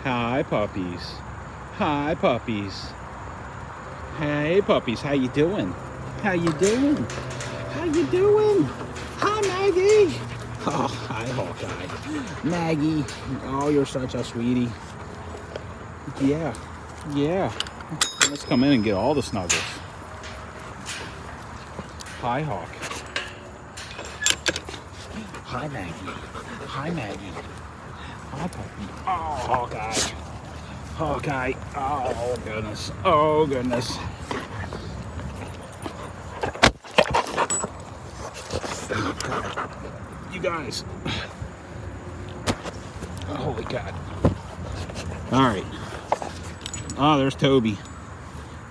Hi, puppies. Hi, puppies. Hey, puppies. How you doing? How you doing? How you doing? Hi, Maggie. Oh, hi, Hawkeye. Maggie. Oh, you're such a sweetie. Yeah. Yeah. Let's come in and get all the snuggles. Hi, Hawk. Hi, Maggie. Hi, Maggie. Hi, puppy. Oh, Hawkeye. Hawkeye. Oh, goodness. Oh, goodness. You guys. Holy God. All right. Oh, there's Toby.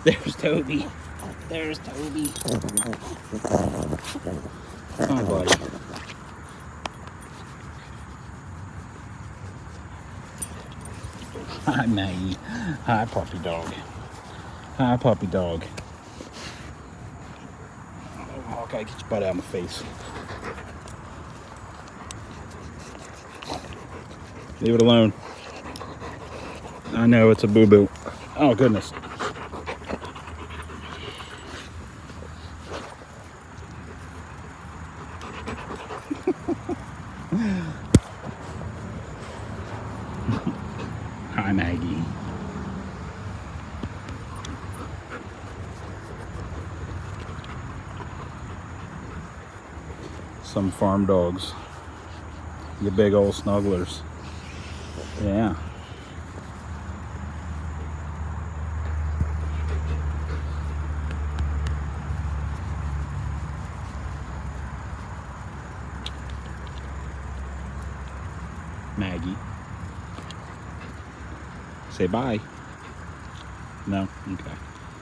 There's Toby. There's Toby. Hi, buddy. Hi, Maggie. Hi, puppy dog. Hi, puppy dog. Oh, Hawkeye, get your butt out of my face. Leave it alone. I know, it's a boo-boo. Oh, goodness. Hi, Maggie. Some farm dogs. You big old snugglers. Yeah. Maggie. Say bye. No? Okay.